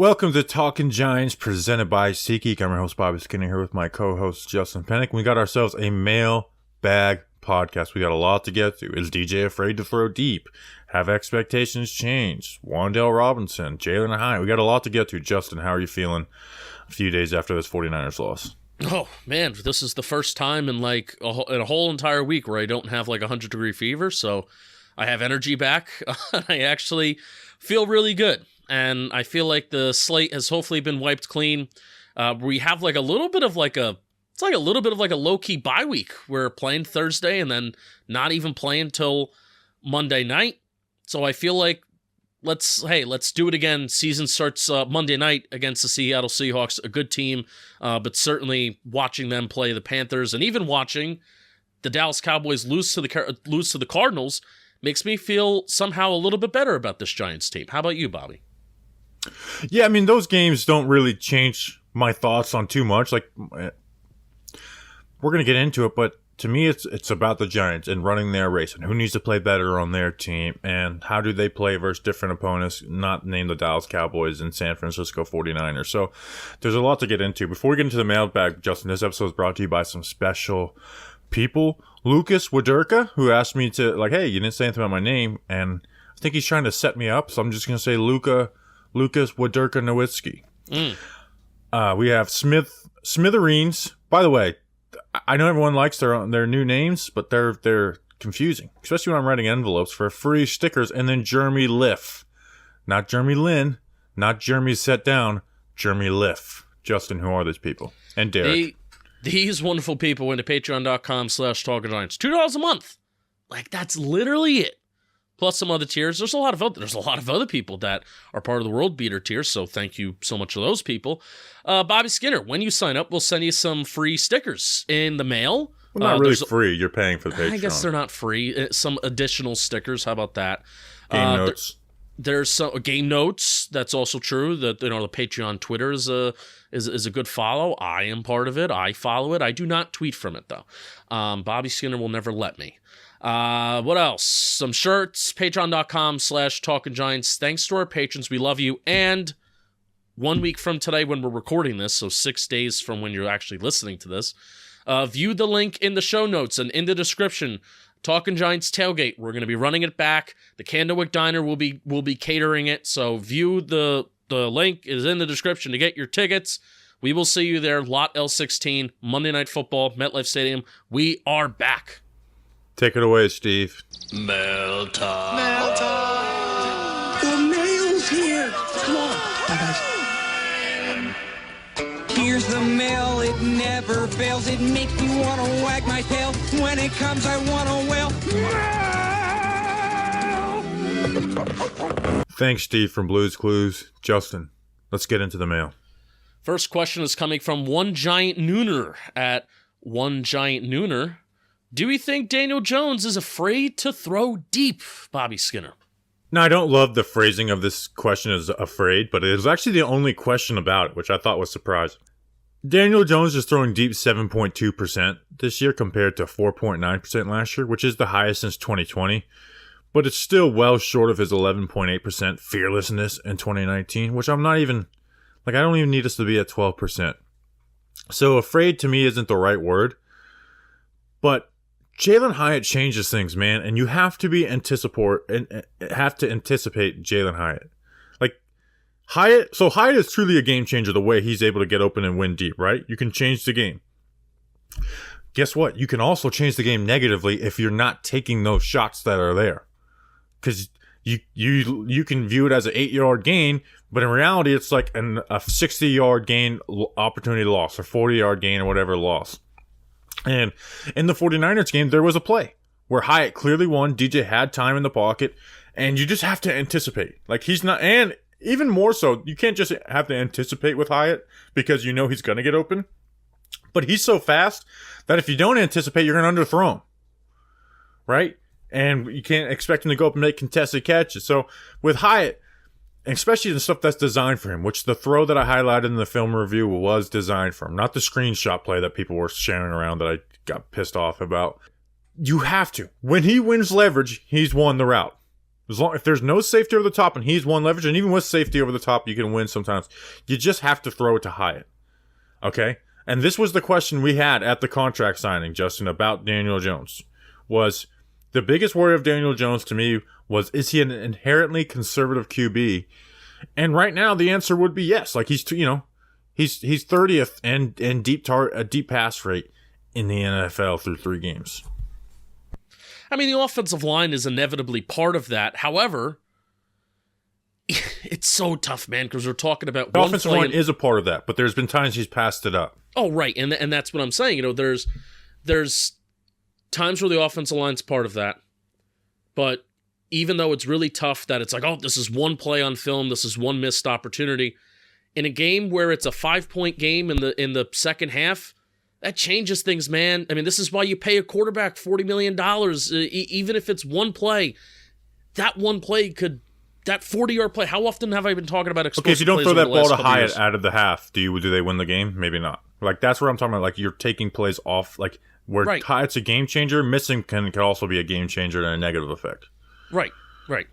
Welcome to Talking Giants, presented by SeatGeek. I'm your host, Bobby Skinner, here with my co-host, Justin Pennick. We got ourselves a mailbag podcast. We got a lot to get to. Is DJ afraid to throw deep? Have expectations changed? Wan'Dale Robinson, Jalen Hyatt. We got a lot to get to. Justin, how are you feeling a few days after this 49ers loss? Oh, man, this is the first time in like in a whole entire week where I don't have like 100-degree fever, so I have energy back. I actually feel really good. And I feel like the slate has hopefully been wiped clean. We have like a little bit of like a low-key bye week. We're playing Thursday and then not even playing till Monday night. So I feel like let's do it again. Season starts Monday night against the Seattle Seahawks, a good team, but certainly watching them play the Panthers and even watching the Dallas Cowboys lose to the Cardinals makes me feel somehow a little bit better about this Giants team. How about you, Bobby? Yeah, I mean, those games don't really change my thoughts on too much. Like, we're going to get into it, but to me, it's about the Giants and running their race and who needs to play better on their team and how do they play versus different opponents, not named the Dallas Cowboys and San Francisco 49ers. So there's a lot to get into. Before we get into the mailbag, Justin, this episode is brought to you by some special people. Lucas Waderka, who asked me to, like, hey, you didn't say anything about my name, and I think he's trying to set me up, so I'm just going to say Lucas Waderka Nowitzki. We have Smithereens. By the way, I know everyone likes their new names, but they're confusing, especially when I'm writing envelopes for free stickers. And then Jeremy Liff, not Jeremy Lin, not Jeremy Set Down, Jeremy Liff. Justin, who are these people? And Derek. These wonderful people went to patreon.com/talkinggiants. $2 a month. Like, that's literally it. Plus some other tiers. There's a lot of other people that are part of the World Beater tier, so thank you so much to those people. Bobby Skinner, when you sign up, we'll send you some free stickers in the mail. Well, not really free. You're paying for the Patreon. I guess they're not free. Some additional stickers. How about that? Game notes. There's some game notes. That's also true. The Patreon Twitter is a good follow. I am part of it. I follow it. I do not tweet from it though. Bobby Skinner will never let me. What else? Some shirts, patreon.com/talkinggiants. Thanks to our patrons. We love you. And 1 week from today when we're recording this, so 6 days from when you're actually listening to this, view the link in the show notes and in the description. Talking Giants Tailgate. We're going to be running it back. The Candlewick Diner will be catering it. So view the link is in the description to get your tickets. We will see you there. Lot L16, Monday Night Football, MetLife Stadium. We are back. Take it away, Steve. Mail time. Mail time. The mail's here. Come on. Bye, guys. Here's the mail. It never fails. It makes me want to wag my tail. When it comes, I want to wail. Thanks, Steve, from Blues Clues. Justin, let's get into the mail. First question is coming from One Giant Nooner at One Giant Nooner. Do we think Daniel Jones is afraid to throw deep, Bobby Skinner? Now, I don't love the phrasing of this question as afraid, but it is actually the only question about it, which I thought was surprising. Daniel Jones is throwing deep 7.2% this year compared to 4.9% last year, which is the highest since 2020. But it's still well short of his 11.8% fearlessness in 2019, which I'm not even, I don't even need us to be at 12%. So afraid to me isn't the right word. But Jalen Hyatt changes things, man, and you have to anticipate Jalen Hyatt. Hyatt is truly a game changer the way he's able to get open and win deep, right? You can change the game. Guess what? You can also change the game negatively if you're not taking those shots that are there. Because you can view it as an 8-yard gain, but in reality it's like a 60-yard gain opportunity loss or 40-yard gain or whatever loss. And in the 49ers game, there was a play where Hyatt clearly won. DJ had time in the pocket, and you just have to anticipate. He's not, and even more so, you can't just have to anticipate with Hyatt because you know he's going to get open. But he's so fast that if you don't anticipate, you're going to underthrow him. Right? And you can't expect him to go up and make contested catches. So with Hyatt, and especially the stuff that's designed for him, which the throw that I highlighted in the film review was designed for him, not the screenshot play that people were sharing around that I got pissed off about. You have to. When he wins leverage, he's won the route. If there's no safety over the top and he's one leverage, and even with safety over the top, you can win sometimes. You just have to throw it to Hyatt. Okay? And this was the question we had at the contract signing, Justin, about Daniel Jones. Was the biggest worry of Daniel Jones to me was, is he an inherently conservative QB? And right now the answer would be yes. Like he's 30th and a deep pass rate in the NFL through 3 games. I mean, the offensive line is inevitably part of that. However, it's so tough, man, because we're talking about the offensive line is a part of that, but there's been times he's passed it up. Oh, right, and that's what I'm saying. You know, there's times where the offensive line's part of that, but even though it's really tough that it's like, oh, this is one play on film, this is one missed opportunity, in a game where it's a 5-point game in the second half, that changes things, man. I mean, this is why you pay a quarterback $40 million, even if it's one play. That one play that 40-yard play, how often have I been talking about explosive plays? Okay, if you don't throw that ball to Hyatt years? out of the half, do they win the game? Maybe not. Like, that's where I'm talking about. Like, you're taking plays off, like, where right. Hyatt's a game changer, missing can also be a game changer and a negative effect. Right. Where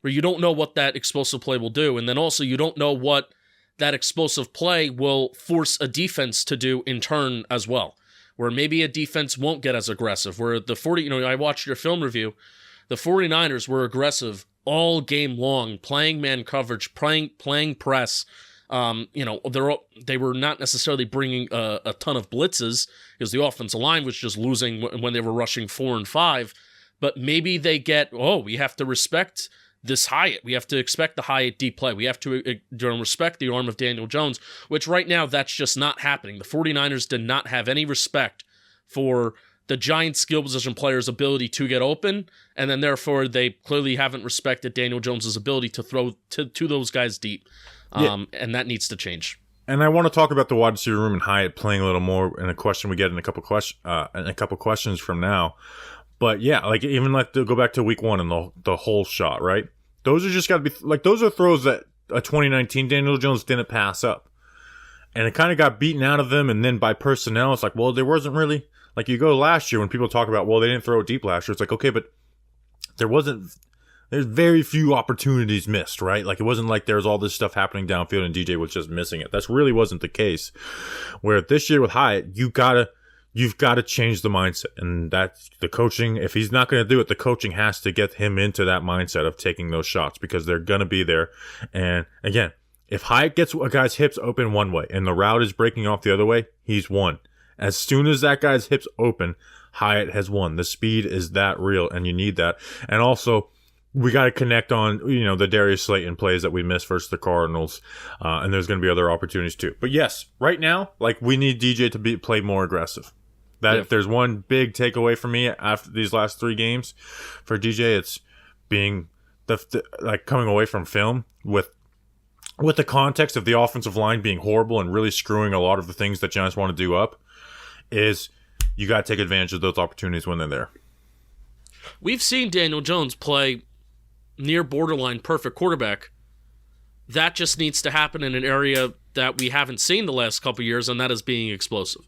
you don't know what that explosive play will do, and then also you don't know what that explosive play will force a defense to do in turn as well, where maybe a defense won't get as aggressive, where I watched your film review, the 49ers were aggressive all game long, playing man coverage, playing press. They were not necessarily bringing a ton of blitzes because the offensive line was just losing when they were rushing 4 and 5, but maybe they we have to respect this Hyatt. We have to expect the Hyatt deep play. We have to respect the arm of Daniel Jones, which right now that's just not happening. The 49ers did not have any respect for the Giants' skill position players' ability to get open, and then therefore they clearly haven't respected Daniel Jones' ability to throw to those guys deep, and that needs to change. And I want to talk about the wide receiver room and Hyatt playing a little more in a question we get in a couple questions from now. But yeah, like even like to go back to week 1 and the whole shot, right? Those are just got to be like those are throws that a 2019 Daniel Jones didn't pass up, and it kind of got beaten out of them. And then by personnel, it's like, well, there wasn't really like you go last year when people talk about, well, they didn't throw it deep last year. It's like, okay, but there's very few opportunities missed, right? Like it wasn't like there was all this stuff happening downfield and DJ was just missing it. That's really wasn't the case. Where this year with Hyatt, you've got to change the mindset, and that's the coaching. If he's not going to do it, the coaching has to get him into that mindset of taking those shots because they're going to be there. And again, if Hyatt gets a guy's hips open one way and the route is breaking off the other way, he's won. As soon as that guy's hips open, Hyatt has won. The speed is that real, and you need that. And also, we got to connect on, the Darius Slayton plays that we missed versus the Cardinals, and there's going to be other opportunities too. But yes, right now, like we need DJ to play more aggressive. If there's one big takeaway for me after these last 3 games for DJ, it's being like coming away from film with the context of the offensive line being horrible and really screwing a lot of the things that Giants want to do up. Is you got to take advantage of those opportunities when they're there. We've seen Daniel Jones play near borderline perfect quarterback. That just needs to happen in an area that we haven't seen the last couple of years, and that is being explosive.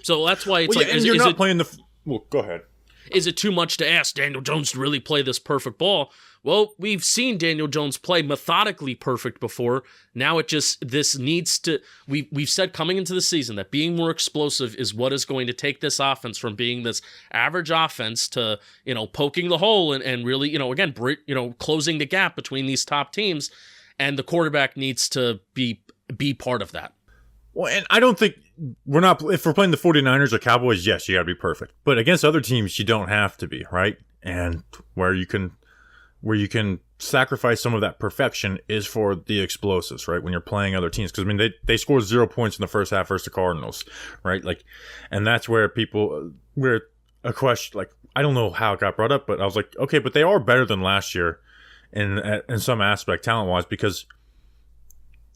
So that's why it's go ahead. Is it too much to ask Daniel Jones to really play this perfect ball? Well, we've seen Daniel Jones play methodically perfect before. Now this needs to. We've said coming into the season that being more explosive is what is going to take this offense from being this average offense to poking the hole and really again closing the gap between these top teams, and the quarterback needs to be part of that. Well, and I don't think if we're playing the 49ers or Cowboys, yes, you got to be perfect. But against other teams, you don't have to be, right? And where you can sacrifice some of that perfection is for the explosives, right? When you're playing other teams. Because, I mean, they scored 0 points in the first half versus the Cardinals, right? Like, and that's where a question, like, I don't know how it got brought up, but I was like, okay, but they are better than last year in some aspect, talent-wise, because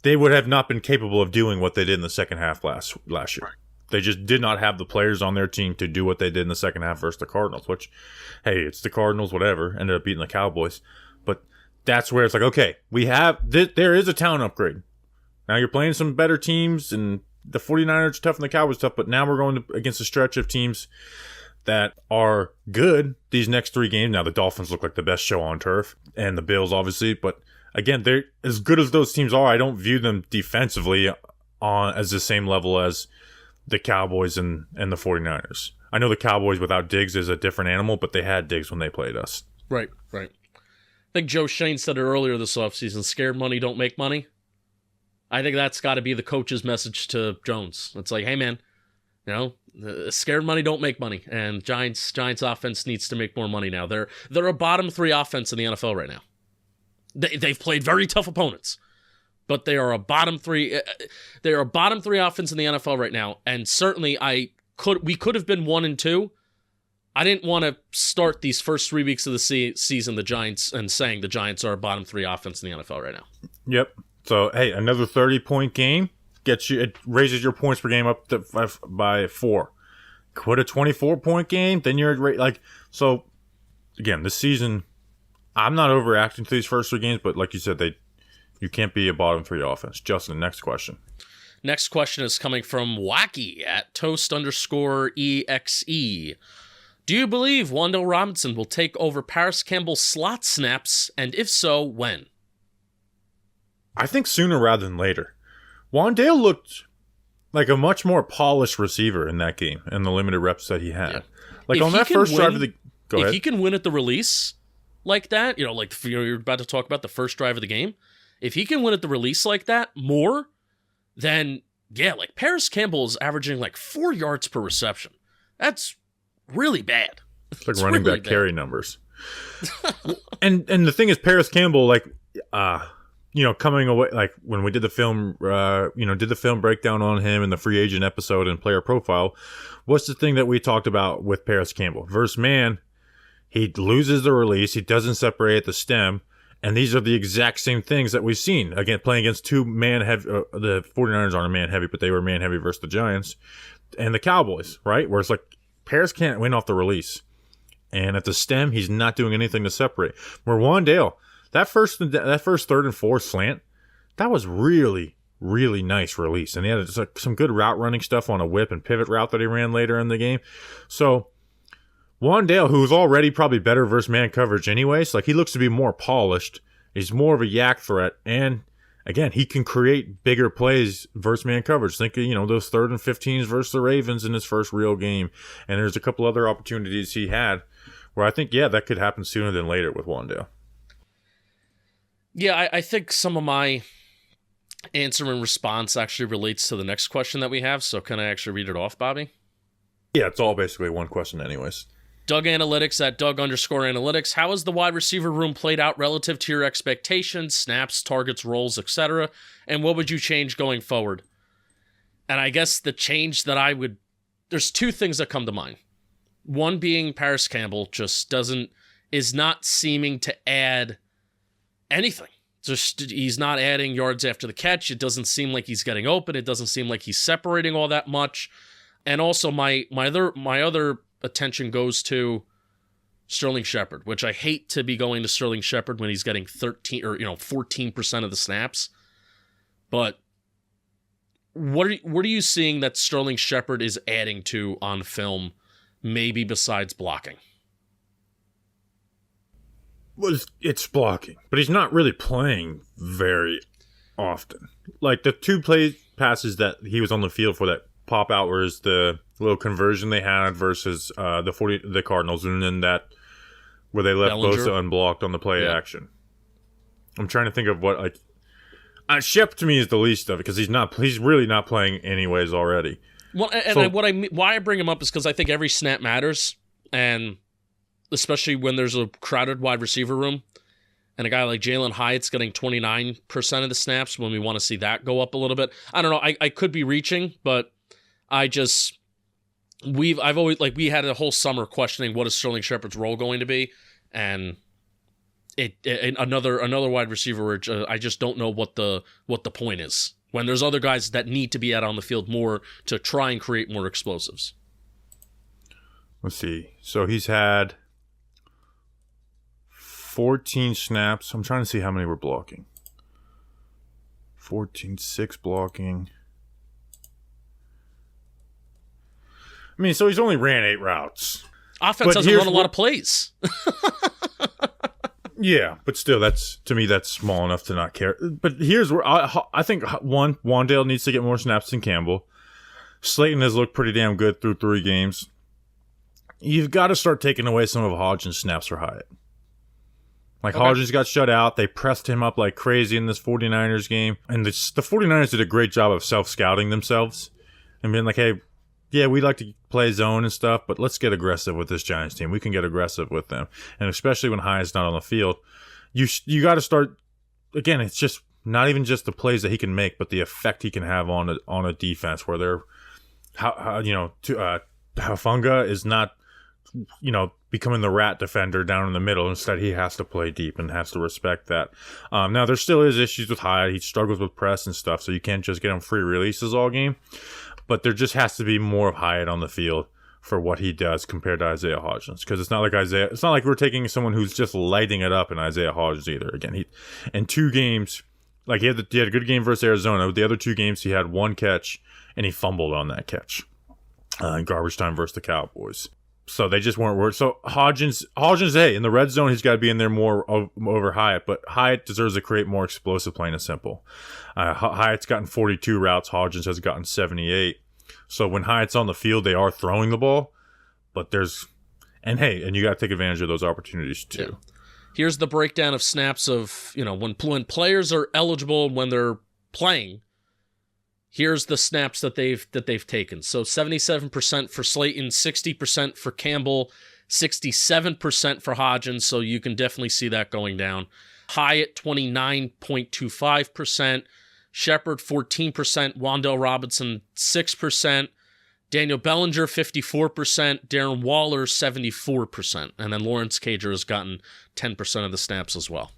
they would have not been capable of doing what they did in the second half last year. Right. They just did not have the players on their team to do what they did in the second half versus the Cardinals, which, hey, it's the Cardinals, whatever, ended up beating the Cowboys. But that's where it's like, okay, there is a talent upgrade. Now you're playing some better teams, and the 49ers are tough and the Cowboys are tough, but now we're going against a stretch of teams that are good these next 3 games. Now, the Dolphins look like the best show on turf, and the Bills, obviously. But again, they're as good as those teams are. I don't view them defensively on as the same level as the Cowboys and the 49ers. I know the Cowboys without Diggs is a different animal, but they had Diggs when they played us. Right. I think Joe Shane said it earlier this offseason, scared money don't make money. I think that's got to be the coach's message to Jones. It's like, hey, man, scared money don't make money, and Giants offense needs to make more money now. They're a bottom 3 offense in the NFL right now. They've played very tough opponents, but they are a bottom 3. They are a bottom 3 offense in the NFL right now, and certainly we could have been 1-2. I didn't want to start these first 3 weeks of the season, the Giants, and saying the Giants are a bottom 3 offense in the NFL right now. Yep. So hey, another 30-point game it raises your points per game up to by 4. Quit a 24-point game, then you're like so. Again, this season, I'm not overreacting to these first 3 games, but like you said, you can't be a bottom 3 offense. Justin, next question. Next question is coming from Wacky at toast_EXE. Do you believe Wan'Dale Robinson will take over Paris Campbell's slot snaps, and if so, when? I think sooner rather than later. Wan'Dale looked like a much more polished receiver in that game and the limited reps that he had. Yeah. Like if on that first drive of the... Go ahead. If he can win at the release like that, like you're about to talk about the first drive of the game, if he can win at the release like that more, then yeah, like Paris Campbell is averaging like 4 yards per reception. That's really bad. It's like running back carry numbers. and the thing is, Paris Campbell, like, coming away, like when we did the film, did the film breakdown on him in the free agent episode and player profile, what's the thing that we talked about with Paris Campbell? Versus man, he loses the release, he doesn't separate at the stem, and these are the exact same things that we've seen. Again, playing against 2 man-heavy, the 49ers aren't a man-heavy, but they were man-heavy versus the Giants, and the Cowboys, right? Where it's like, Paris can't win off the release. And at the stem, he's not doing anything to separate. Where Wan'Dale, that first 3rd and 4 slant, that was really, really nice release. And he had some good route running stuff on a whip and pivot route that he ran later in the game. So Wan'Dale, who's already probably better versus man coverage anyways, like he looks to be more polished. He's more of a yak threat. And again, he can create bigger plays versus man coverage. Think of, those 3rd and 15s versus the Ravens in his first real game. And there's a couple other opportunities he had where I think, that could happen sooner than later with Wan'Dale. Yeah, I think some of my answer and response actually relates to the next question that we have. So can I actually read it off, Bobby? Yeah, it's all basically one question anyways. Doug Analytics at Doug_Analytics. How has the wide receiver room played out relative to your expectations, snaps, targets, roles, etc.? And what would you change going forward? And I guess the change that there's 2 things that come to mind. One being Paris Campbell is not seeming to add anything. He's not adding yards after the catch. It doesn't seem like he's getting open. It doesn't seem like he's separating all that much. And also my other attention goes to Sterling Shepard, which I hate to be going to Sterling Shepard when he's getting 14% of the snaps. But what are you seeing that Sterling Shepard is adding to on film, maybe besides blocking? Well, it's blocking, but he's not really playing very often. Like the 2 passes that he was on the field for that pop out was the little conversion they had versus the Cardinals, and then that where they left Bosa unblocked on the play action. I'm trying to think of what Shep to me is the least of it because he's really not playing anyways already. Well, and why I bring him up is because I think every snap matters, and especially when there's a crowded wide receiver room, and a guy like Jalen Hyatt's getting 29% of the snaps when we want to see that go up a little bit. I don't know. I could be reaching, but I've always we had a whole summer questioning what is Sterling Shepard's role going to be, and another wide receiver where I just don't know what the point is when there's other guys that need to be out on the field more to try and create more explosives. Let's see. So he's had 14 snaps. I'm trying to see how many we're blocking. 6 blocking. I mean, so he's only ran 8 routes. Offense doesn't run a lot of plays. Yeah, but still, to me, that's small enough to not care. But here's where I think, one, Wan'Dale needs to get more snaps than Campbell. Slayton has looked pretty damn good through 3 games. You've got to start taking away some of Hodgins' snaps for Hyatt. Like, okay. Hodgins got shut out. They pressed him up like crazy in this 49ers game. And the 49ers did a great job of self-scouting themselves and being like, hey, yeah, we like to play zone and stuff, but let's get aggressive with this Giants team. We can get aggressive with them. And especially when Hyatt's not on the field, you got to start, again, it's just not even just the plays that he can make, but the effect he can have on a defense where they're, Hufanga is not, becoming the rat defender down in the middle. Instead, he has to play deep and has to respect that. Now, there still is issues with Hyatt. He struggles with press and stuff, so you can't just get him free releases all game. But there just has to be more of Hyatt on the field for what he does compared to Isaiah Hodgins. Because it's not like we're taking someone who's just lighting it up in Isaiah Hodgins either. Again, in 2 games, like he had a good game versus Arizona. The other 2 games, he had 1 catch, and he fumbled on that catch. In garbage time versus the Cowboys. So they just weren't worth. So Hodgins, hey, in the red zone, he's got to be in there more over Hyatt. But Hyatt deserves to create more explosive, plain and simple. Hyatt's gotten 42 routes. Hodgins has gotten 78. So when Hyatt's on the field, they are throwing the ball. But and you got to take advantage of those opportunities too. Yeah. Here's the breakdown of snaps of, when players are eligible and when they're playing. Here's the snaps that they've taken. So 77% for Slayton, 60% for Campbell, 67% for Hodgins. So you can definitely see that going down. Hyatt 29.25%, Shepard 14%, Wan'Dale Robinson 6%, Daniel Bellinger 54%, Darren Waller 74%, and then Lawrence Cager has gotten 10% of the snaps as well.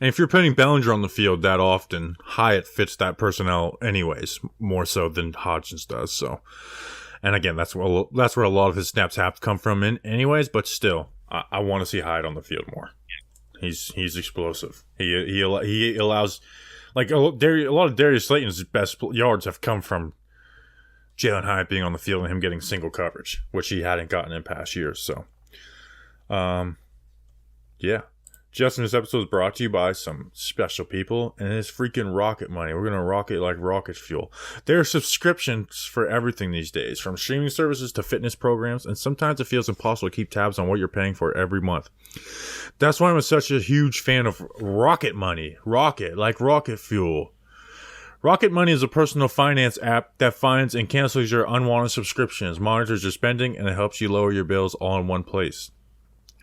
And if you're putting Bellinger on the field that often, Hyatt fits that personnel anyways, more so than Hodgins does. So, and again, that's where a lot of his snaps have to come from anyways, but still, I want to see Hyatt on the field more. He's explosive. He allows, like a lot of Darius Slayton's best yards have come from Jalen Hyatt being on the field and him getting single coverage, which he hadn't gotten in past years. So, yeah. Justin, this episode is brought to you by some special people, and it's freaking Rocket Money. We're going to rock it like rocket fuel. There are subscriptions for everything these days, from streaming services to fitness programs, and sometimes it feels impossible to keep tabs on what you're paying for every month. That's why I'm such a huge fan of Rocket Money. Rocket, like rocket fuel. Rocket Money is a personal finance app that finds and cancels your unwanted subscriptions, monitors your spending, and it helps you lower your bills all in one place.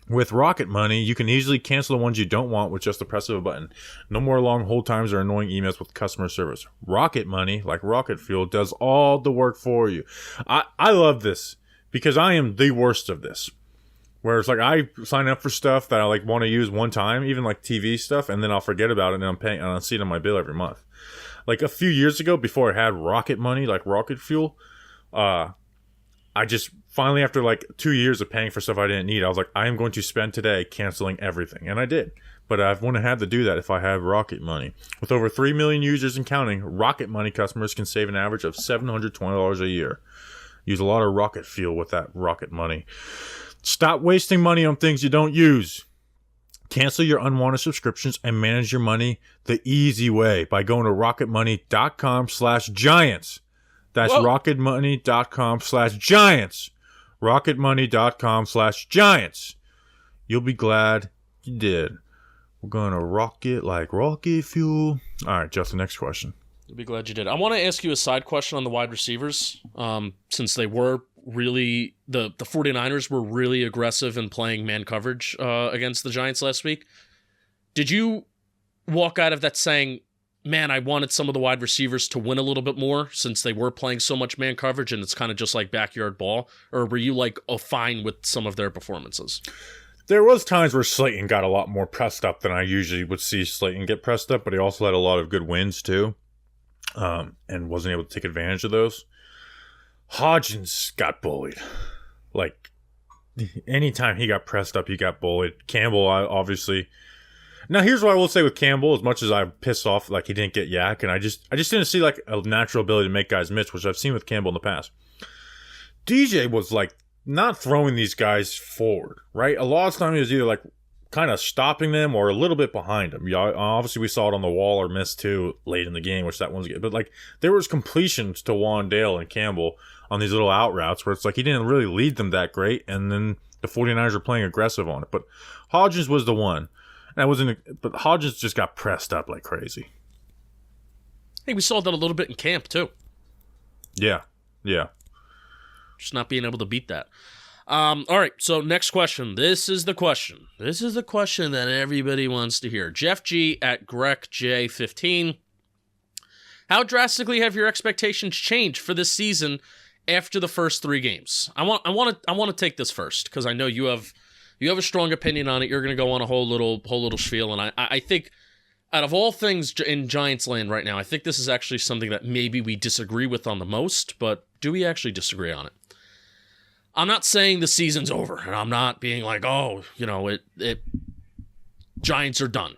With Rocket Money, you can easily cancel the ones you don't want with just the press of a button. No more long hold times or annoying emails with customer service. Rocket Money, like rocket fuel, does all the work for you. I love this because I am the worst of this. Where it's like I sign up for stuff that I like want to use one time, even like TV stuff, and then I'll forget about it and I'm paying and I'll see it on my bill every month. Like a few years ago, before I had Rocket Money, like rocket fuel, I just finally, after like 2 years of paying for stuff I didn't need, I was like, I am going to spend today canceling everything. And I did. But I wouldn't have had to do that if I had Rocket Money. With over 3 million users and counting, Rocket Money customers can save an average of $720 a year. Use a lot of rocket fuel with that Rocket Money. Stop wasting money on things you don't use. Cancel your unwanted subscriptions and manage your money the easy way by going to rocketmoney.com/giants. That's rocketmoney.com/giants. rocketmoney.com/giants. You'll be glad you did. We're going to rock it like rocket fuel. All right, Justin, next question. You'll be glad you did. I want to ask you a side question on the wide receivers. Since they were really, the 49ers were really aggressive in playing man coverage against the Giants last week. Did you walk out of that saying, man, I wanted some of the wide receivers to win a little bit more since they were playing so much man coverage and it's kind of just like backyard ball? Or were you like, oh, fine with some of their performances? There was times where Slayton got a lot more pressed up than I usually would see Slayton get pressed up, but he also had a lot of good wins too, and wasn't able to take advantage of those. Hodgins got bullied. Like, anytime he got pressed up, he got bullied. Campbell, obviously. Now, here's what I will say with Campbell. As much as I'm pissed off, like he didn't get yak, and I just didn't see like a natural ability to make guys miss, which I've seen with Campbell in the past. DJ was like not throwing these guys forward, right? A lot of times he was either like kind of stopping them or a little bit behind them. Yeah, obviously we saw it on the wall or miss too late in the game, which that one's good. But like there was completions to Wan'Dale and Campbell on these little out routes where it's like he didn't really lead them that great, and then the 49ers were playing aggressive on it. But Hodgins was the one. But Hodgins just got pressed up like crazy. Hey, we saw that a little bit in camp too. Yeah. Just not being able to beat that. All right, so next question. This is the question that everybody wants to hear. Jeff G at GrekJ15. How drastically have your expectations changed for this season after the first 3 games? I want to take this first because I know you have a strong opinion on it. You're going to go on a whole little spiel, and I think out of all things in Giants land right now, I think this is actually something that maybe we disagree with on the most. But do we actually disagree on it? I'm not saying the season's over, and I'm not being like, oh, Giants are done.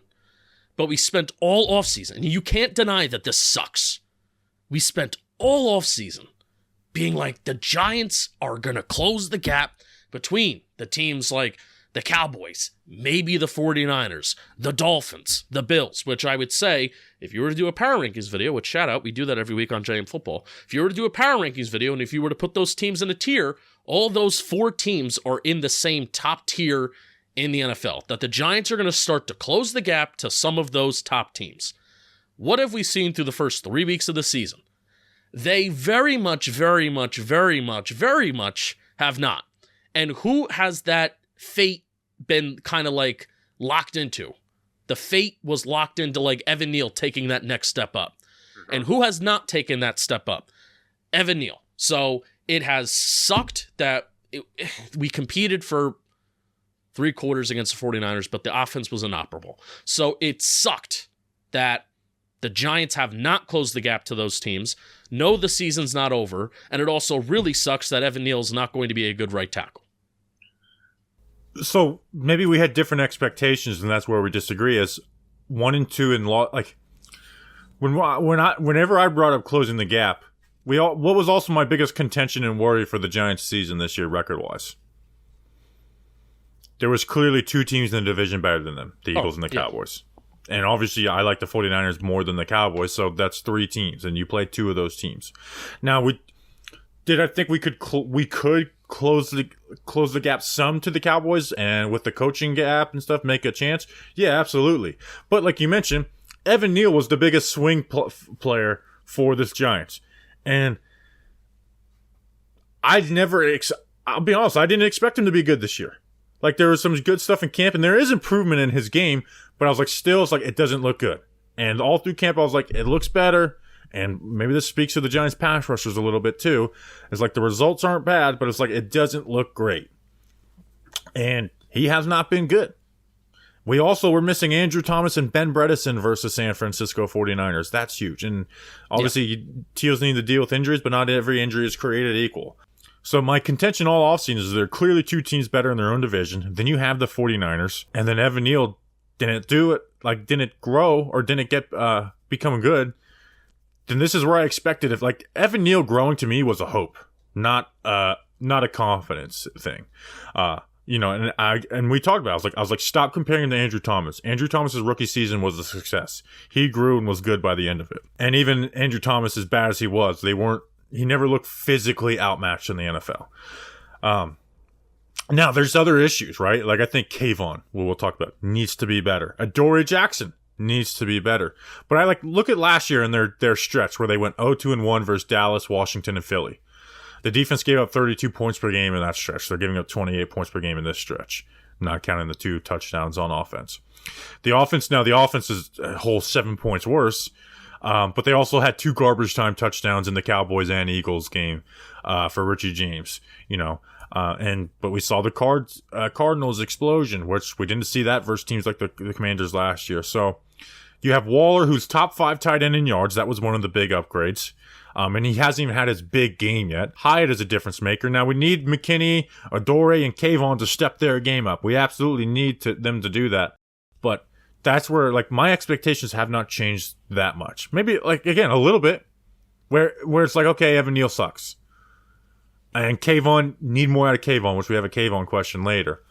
But we spent all offseason, and you can't deny that this sucks. We spent all offseason being like, the Giants are going to close the gap between the teams like the Cowboys, maybe the 49ers, the Dolphins, the Bills, which I would say, if you were to do a power rankings video, which shout out, we do that every week on JM Football. If you were to do a power rankings video, and if you were to put those teams in a tier, all those 4 teams are in the same top tier in the NFL, that the Giants are going to start to close the gap to some of those top teams. What have we seen through the first 3 weeks of the season? They very much have not. And who has that fate been kind of like locked into? The fate was locked into like Evan Neal taking that next step up. And who has not taken that step up? Evan Neal. So it has sucked that we competed for 3 quarters against the 49ers, but the offense was inoperable. So it sucked that the Giants have not closed the gap to those teams. No, the season's not over. And it also really sucks that Evan Neal's not going to be a good right tackle. So maybe we had different expectations, and that's where we disagree. As 1 and 2 in like whenever I brought up closing the gap, what was also my biggest contention and worry for the Giants season this year, record-wise? There was clearly 2 teams in the division better than them, the Eagles and the Cowboys. And obviously, I like the 49ers more than the Cowboys, so that's 3 teams, and you played 2 of those teams. Now, I think we could close the gap some to the Cowboys, and with the coaching gap and stuff, make a chance? Yeah, absolutely. But like you mentioned, Evan Neal was the biggest swing player for this Giants. And I'll be honest, I didn't expect him to be good this year. Like, there was some good stuff in camp, and there is improvement in his game, but I was like, still, it's like, it doesn't look good. And all through camp, I was like, it looks better, and maybe this speaks to the Giants' pass rushers a little bit, too. It's like, the results aren't bad, but it's like, it doesn't look great. And he has not been good. We also were missing Andrew Thomas and Ben Bredeson versus San Francisco 49ers. That's huge. And obviously, teams need to deal with injuries, but not every injury is created equal. So my contention all offseason is there are clearly 2 teams better in their own division. Then you have the 49ers. And then Evan Neal didn't do it, like didn't grow or didn't get become good. Then this is where I expected it. Like, Evan Neal growing to me was a hope, not a confidence thing. And we talked about it. I was like, stop comparing him to Andrew Thomas. Andrew Thomas's rookie season was a success. He grew and was good by the end of it. And even Andrew Thomas, as bad as he was, he never looked physically outmatched in the NFL. Now, there's other issues, right? Like, I think Kayvon, we'll talk about, needs to be better. Adoree Jackson needs to be better. But I look at last year in their stretch where they went 0-2-1 versus Dallas, Washington, and Philly. The defense gave up 32 points per game in that stretch. They're giving up 28 points per game in this stretch, not counting the 2 touchdowns on offense. The offense is a whole 7 points worse, but they also had 2 garbage time touchdowns in the Cowboys and Eagles game for Richie James, but we saw the Cardinals explosion, which we didn't see that versus teams like the Commanders last year. So you have Waller, who's top 5 tight end in yards. That was one of the big upgrades. And he hasn't even had his big game yet. Hyatt is a difference maker. Now, we need McKinney, Adoree, and Kayvon to step their game up. We absolutely need them to do that. But that's where, my expectations have not changed that much. Maybe, again, a little bit. Where it's like, okay, Evan Neal sucks. And Kayvon, need more out of Kayvon, which we have a Kayvon question later.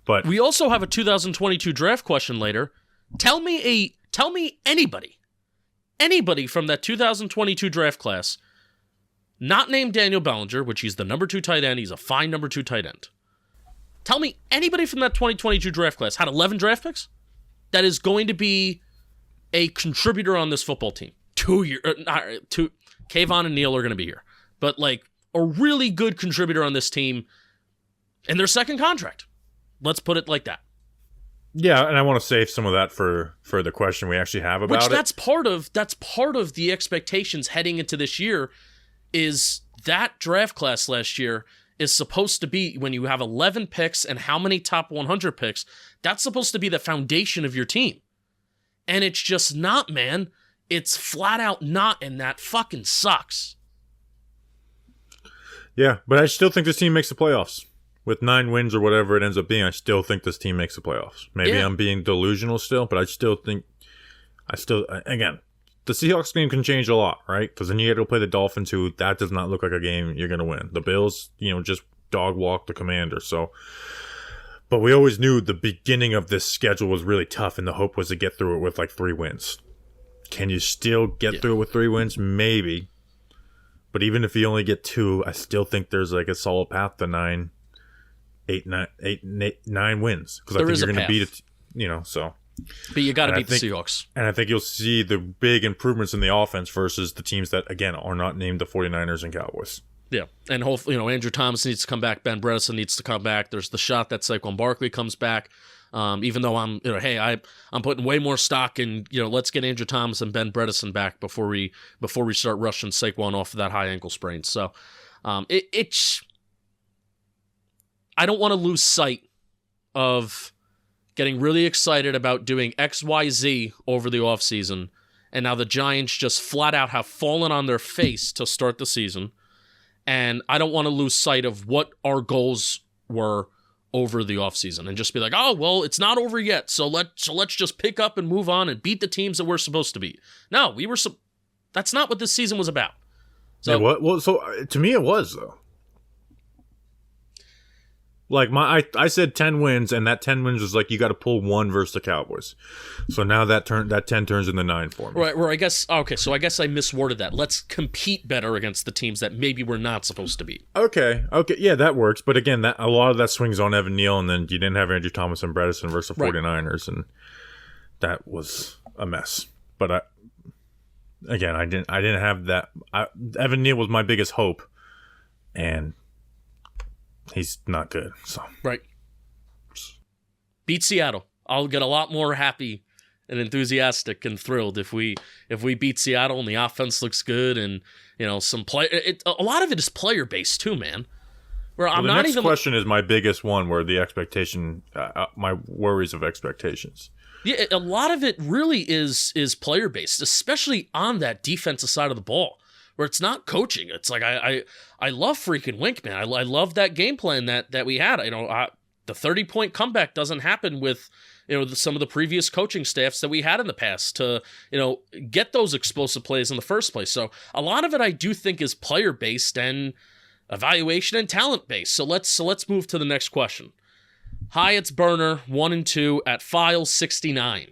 But we also have a 2022 draft question later. Tell me anybody from that 2022 draft class, not named Daniel Bellinger, which he's the number 2 tight end. He's a fine number 2 tight end. Tell me anybody from that 2022 draft class had 11 draft picks that is going to be a contributor on this football team. Kayvon and Neil are going to be here, but like a really good contributor on this team in their second contract. Let's put it like that. Yeah, and I want to save some of that for the question we actually have about that's part of the expectations heading into this year. Is that draft class last year is supposed to be, when you have 11 picks and how many top 100 picks, that's supposed to be the foundation of your team. And it's just not, man. It's flat out not, and that fucking sucks. Yeah, but I still think this team makes the playoffs. With 9 wins or whatever it ends up being, I still think this team makes the playoffs. Maybe I'm being delusional still, but I still think, again, the Seahawks game can change a lot, right? Because then you have to play the Dolphins, who that does not look like a game you're going to win. The Bills, just dog walk the Commanders. So, but we always knew the beginning of this schedule was really tough, and the hope was to get through it with like 3 wins. Can you still get through it with 3 wins? Maybe. But even if you only get 2, I still think there's like a solid path to 9 wins. Because I think you're going to beat it, so. But you got to beat the Seahawks. And I think you'll see the big improvements in the offense versus the teams that, again, are not named the 49ers and Cowboys. Yeah, and hopefully, Andrew Thomas needs to come back. Ben Bredesen needs to come back. There's the shot that Saquon Barkley comes back. Even though I'm putting way more stock in, let's get Andrew Thomas and Ben Bredesen back before we start rushing Saquon off of that high ankle sprain. So, I don't want to lose sight of getting really excited about doing XYZ over the offseason, and now the Giants just flat out have fallen on their face to start the season, and I don't want to lose sight of what our goals were over the offseason and just be like, oh, well, it's not over yet, so let's just pick up and move on and beat the teams that we're supposed to beat. No, that's not what this season was about. So, yeah, what? Well, so to me it was, though. Like I said 10 wins, and that 10 wins was like you got to pull 1 versus the Cowboys. So now that 10 turns into 9 for me. Right, I guess I misworded that. Let's compete better against the teams that maybe we're not supposed to beat. Okay, yeah, that works. But again, a lot of that swings on Evan Neal, and then you didn't have Andrew Thomas and Bredesen versus the 49ers, and that was a mess. But I didn't have that. Evan Neal was my biggest hope, and he's not good. So right. Beat Seattle. I'll get a lot more happy and enthusiastic and thrilled if we beat Seattle and the offense looks good, and some play. A lot of it is player based too, man. Where I'm not even. The next question is my biggest one, where the expectation, my worries of expectations. Yeah, a lot of it really is player based, especially on that defensive side of the ball, where it's not coaching. It's like I love freaking Wink, man. I love that game plan that we had. The 30-point comeback doesn't happen with some of the previous coaching staffs that we had in the past to get those explosive plays in the first place. So a lot of it I do think is player based and evaluation and talent based. So let's move to the next question. Hyatt's burner 1 and 2 at file 69.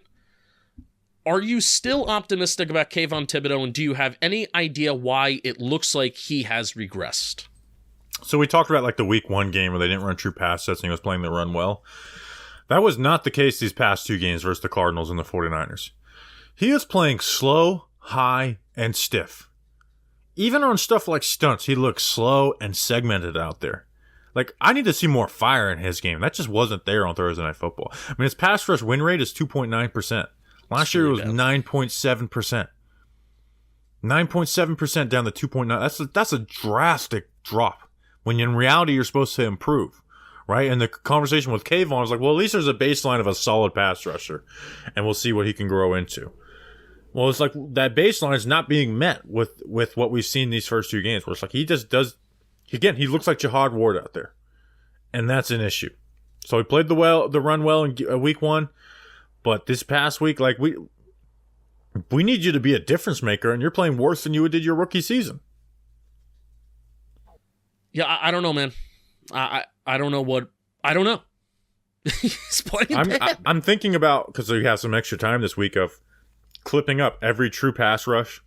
Are you still optimistic about Kayvon Thibodeaux, and do you have any idea why it looks like he has regressed? So we talked about like the week 1 game where they didn't run true pass sets and he was playing the run well. That was not the case these past 2 games versus the Cardinals and the 49ers. He is playing slow, high, and stiff. Even on stuff like stunts, he looks slow and segmented out there. Like, I need to see more fire in his game. That just wasn't there on Thursday Night Football. I mean, his pass rush win rate is 2.9%. Last year it was 9.7%. 9.7% down to 2.9. That's a drastic drop. When in reality you're supposed to improve, right? And the conversation with Kayvon was like, well, at least there's a baseline of a solid pass rusher, and we'll see what he can grow into. Well, it's like that baseline is not being met with what we've seen these first 2 games, where it's like he just does. Again, he looks like Jihad Ward out there, and that's an issue. So he played the run well in week 1, but this past week, like we need you to be a difference maker, and you're playing worse than you did your rookie season. Yeah, I don't know, man. I don't know what I don't know. He's playing bad. I'm thinking about, because we have some extra time this week, of clipping up every true pass rush,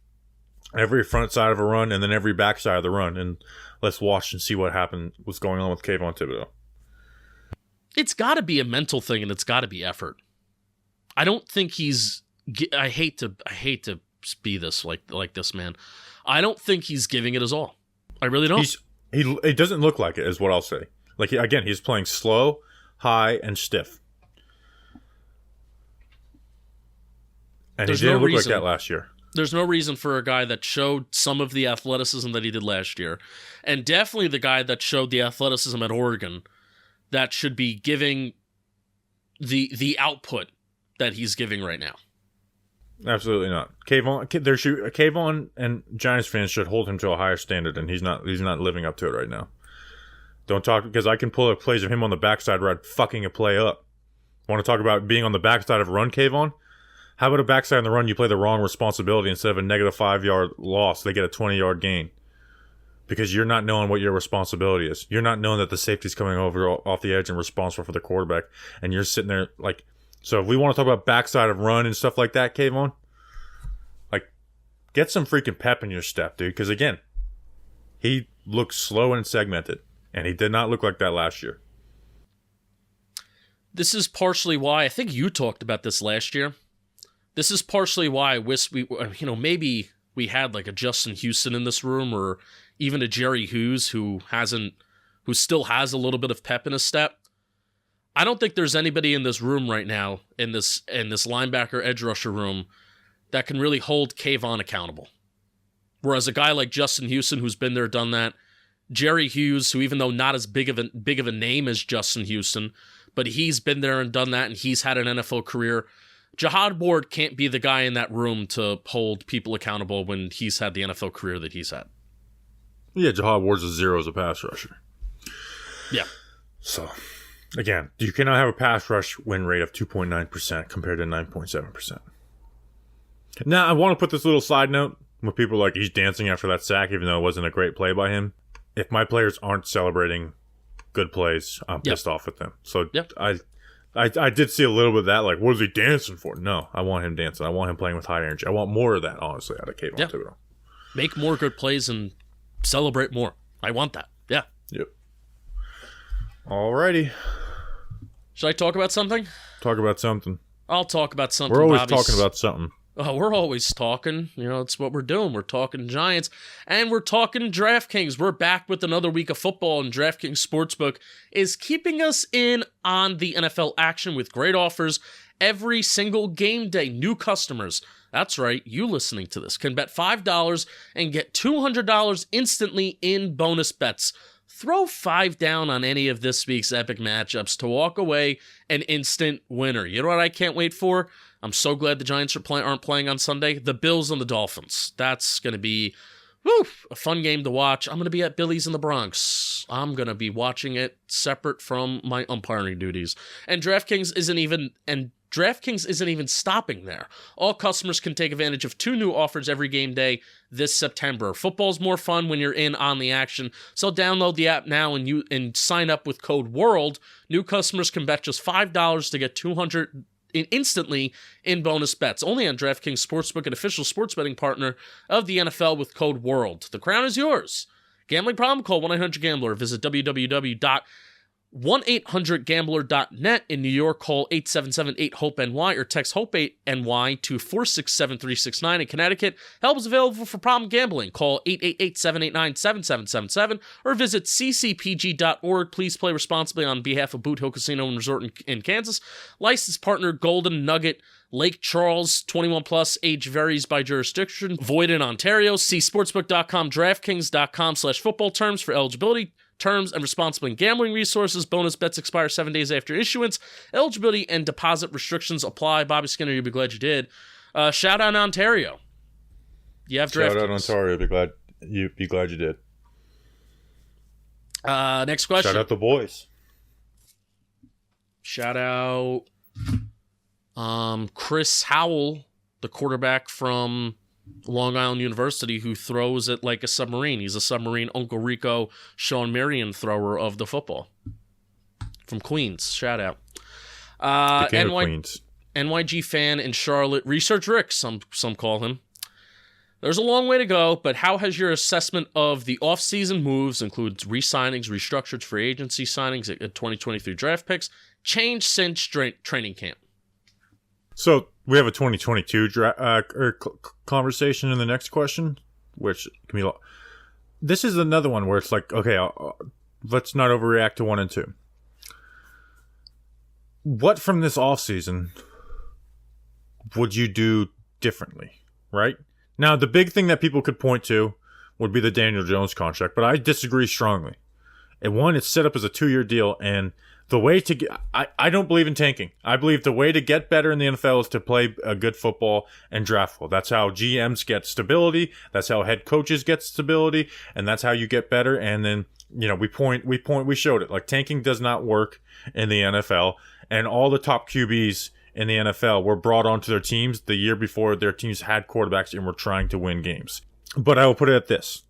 every front side of a run, and then every back side of the run, and let's watch and see what happened. What's going on with Kayvon Thibodeaux? It's got to be a mental thing, and it's got to be effort. I don't think he's. I hate to be this like this, man. I don't think he's giving it his all. I really don't. He doesn't look like it, is what I'll say. Like, again, he's playing slow, high, and stiff. And he didn't look like that last year. There's no reason for a guy that showed some of the athleticism that he did last year, and definitely the guy that showed the athleticism at Oregon, that should be giving the output that he's giving right now. Absolutely not. Kayvon and Giants fans should hold him to a higher standard, and he's not living up to it right now. Don't talk, because I can pull up plays of him on the backside where I'm fucking a play up. Want to talk about being on the backside of a run, Kayvon? How about a backside in the run, you play the wrong responsibility, instead of a negative 5-yard loss, they get a 20-yard gain. Because you're not knowing what your responsibility is. You're not knowing that the safety's coming over off the edge and responsible for the quarterback, and you're sitting there like... So if we want to talk about backside of run and stuff like that, Kayvon, like, get some freaking pep in your step, dude. Because, again, he looks slow and segmented, and he did not look like that last year. This is partially why, I think you talked about this last year. This is partially why I wish maybe we had like a Justin Houston in this room, or even a Jerry Hughes who still has a little bit of pep in his step. I don't think there's anybody in this room right now, in this linebacker edge rusher room, that can really hold Kayvon accountable. Whereas a guy like Justin Houston, who's been there, done that, Jerry Hughes, who, even though not as big of a name as Justin Houston, but he's been there and done that, and he's had an NFL career. Jihad Ward can't be the guy in that room to hold people accountable when he's had the NFL career that he's had. Yeah, Jihad Ward's a 0 as a pass rusher. Yeah. So... Again, you cannot have a pass rush win rate of 2.9% compared to 9.7%. Now, I want to put this little side note when people are like, he's dancing after that sack, even though it wasn't a great play by him. If my players aren't celebrating good plays, I'm pissed off at them. So I did see a little bit of that, like, what is he dancing for? No, I want him dancing. I want him playing with high energy. I want more of that, honestly, out of Kayvon Thibodeaux. Make more good plays and celebrate more. I want that. Yeah. Yep. Alrighty. Should I talk about something? Talk about something. I'll talk about something. We're always talking about something. Oh, we're always talking. It's what we're doing. We're talking Giants, and we're talking DraftKings. We're back with another week of football, and DraftKings Sportsbook is keeping us in on the NFL action with great offers every single game day. New customers, that's right, you listening to this, can bet $5 and get $200 instantly in bonus bets. Throw $5 down on any of this week's epic matchups to walk away an instant winner. You know what I can't wait for? I'm so glad the Giants aren't playing on Sunday. The Bills and the Dolphins. That's going to be a fun game to watch. I'm going to be at Billy's in the Bronx. I'm going to be watching it separate from my umpiring duties. And DraftKings isn't even stopping there. All customers can take advantage of 2 new offers every game day this September. Football's more fun when you're in on the action. So download the app now and sign up with code WORLD. New customers can bet just $5 to get $200 instantly in bonus bets. Only on DraftKings Sportsbook, an official sports betting partner of the NFL, with code WORLD. The crown is yours. Gambling problem? Call 1-800-GAMBLER. Visit www.1800gambler.net. In New York, call 877-8-HOPE-NY or text HOPE-NY to 467-369. In Connecticut, help is available for problem gambling. Call 888-789-7777 or visit ccpg.org. Please play responsibly on behalf of Boot Hill Casino and Resort in Kansas. Licensed partner Golden Nugget, Lake Charles, 21 plus, age varies by jurisdiction, void in Ontario. See sportsbook.com, draftkings.com/football terms for eligibility, terms, and responsible gambling resources. Bonus bets expire 7 days after issuance. Eligibility and deposit restrictions apply. Bobby Skinner, you'll be glad you did. Shout out Ontario. You have DraftKings. Shout out Ontario. Be glad you did. Next question. Shout out the boys. Shout out Chris Howell, the quarterback from Long Island University, who throws it like a submarine. He's a submarine Uncle Rico, Sean Marion thrower of the football. From Queens. Shout out. Queens. NYG fan in Charlotte. Research Rick, some call him. There's a long way to go, but how has your assessment of the offseason moves, includes re-signings, restructured free agency signings, 2023 draft picks, changed since training camp? So we have a 2022 conversation in the next question, which can be. This is another one where it's like, okay, let's not overreact to 1 and 2. What from this offseason would you do differently, right? Now, the big thing that people could point to would be the Daniel Jones contract, but I disagree strongly. And one, it's set up as a 2-year deal, and the way to get... I don't believe in tanking. I believe the way to get better in the NFL is to play a good football and draft well. That's how GMs get stability. That's how head coaches get stability, and that's how you get better. And then, we showed it. Like, tanking does not work in the NFL, and all the top QBs in the NFL were brought onto their teams the year before their teams had quarterbacks and were trying to win games. But I will put it at this.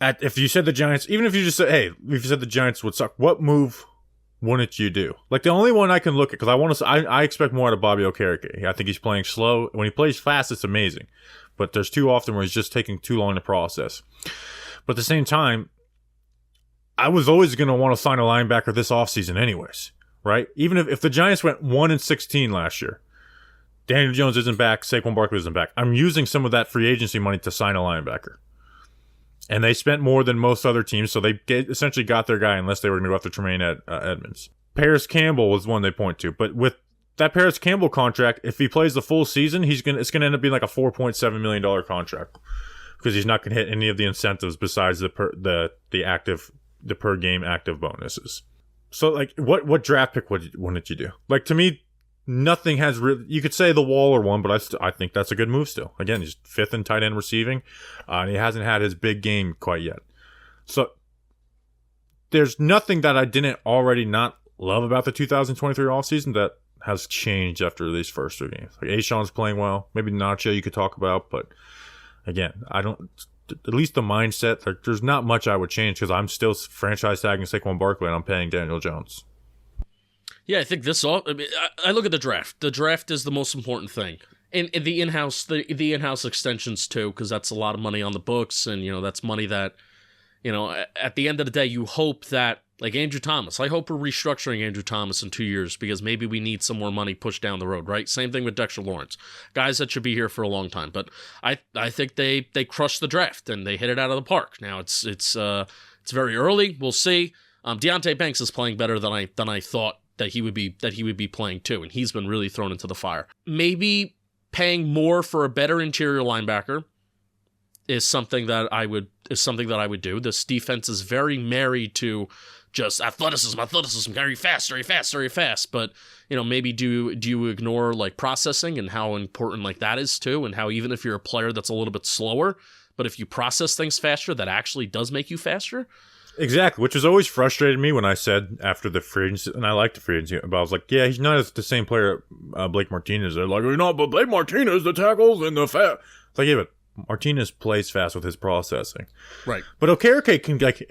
If you said the Giants, even if you just said, hey, if you said the Giants would suck, what move wouldn't you do? Like, the only one I can look at, because I expect more out of Bobby Okereke. I think he's playing slow. When he plays fast, it's amazing. But there's too often where he's just taking too long to process. But at the same time, I was always going to want to sign a linebacker this offseason anyways. Right? Even if the Giants went 1-16 last year, Daniel Jones isn't back, Saquon Barkley isn't back. I'm using some of that free agency money to sign a linebacker. And they spent more than most other teams, so they essentially got their guy unless they were going to go after Tremaine Edmonds. Paris Campbell was one they point to. But with that Paris Campbell contract, if he plays the full season, it's going to end up being like a $4.7 million contract. Because he's not going to hit any of the incentives besides the per game active bonuses. So, like, what draft pick wouldn't you do? Like, to me, nothing has really... You could say the Waller one, but I think that's a good move still. Again, he's 5th in tight end receiving, and he hasn't had his big game quite yet. So, there's nothing that I didn't already not love about the 2023 offseason that has changed after these first 3 games. Like, Ashawn's playing well. Maybe Nacho you could talk about, but again, I don't... At least the mindset, there's not much I would change because I'm still franchise tagging Saquon Barkley and I'm paying Daniel Jones. Yeah, I think I look at the draft. The draft is the most important thing. And the in-house extensions too, because that's a lot of money on the books, and that's money that, at the end of the day, you hope that, like Andrew Thomas, I hope we're restructuring Andrew Thomas in 2 years because maybe we need some more money pushed down the road, right? Same thing with Dexter Lawrence. Guys that should be here for a long time. But I think they crushed the draft and they hit it out of the park. Now it's very early. We'll see. Deonte Banks is playing better than I thought that he would be playing too, and he's been really thrown into the fire. Maybe paying more for a better interior linebacker is something that I would do. This defense is very married to just athleticism, very fast. But, maybe do you ignore like processing and how important like that is too, and how even if you're a player that's a little bit slower, but if you process things faster, that actually does make you faster. Exactly, which has always frustrated me when I said after the free agency, and I like the free agency, but I was like, yeah, he's not the same player Blake Martinez. They're like, no, but Blake Martinez, the tackles and the fast. It's like, yeah, but Martinez plays fast with his processing. Right. But Okereke can, like,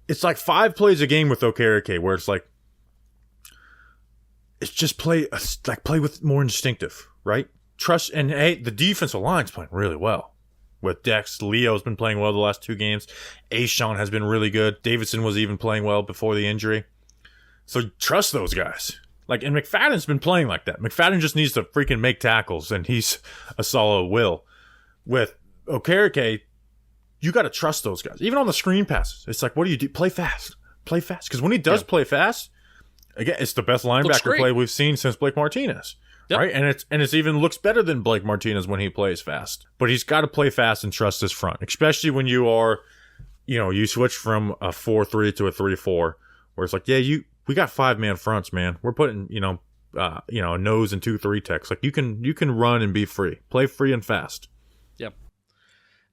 it's like 5 plays a game with Okereke where it's like, it's just play with more instinctive, right? Trust, and hey, the defensive line's playing really well. With Dex, Leo's been playing well the last 2 games. Ashawn has been really good. Davidson was even playing well before the injury. So trust those guys. Like, and McFadden's been playing like that. McFadden just needs to freaking make tackles, and he's a solid will. With Okereke, you got to trust those guys. Even on the screen passes, it's like, what do you do? Play fast. Because when he does play fast, again, it's the best linebacker play we've seen since Blake Martinez. Yep. Right? And it's even looks better than Blake Martinez when he plays fast. But he's got to play fast and trust his front, especially when you are, you switch from a 4-3 to a 3-4, where it's like, yeah, we got 5-man fronts, man. We're putting, a nose and 2-3 techs. Like, you can run and be free. Play free and fast. Yep.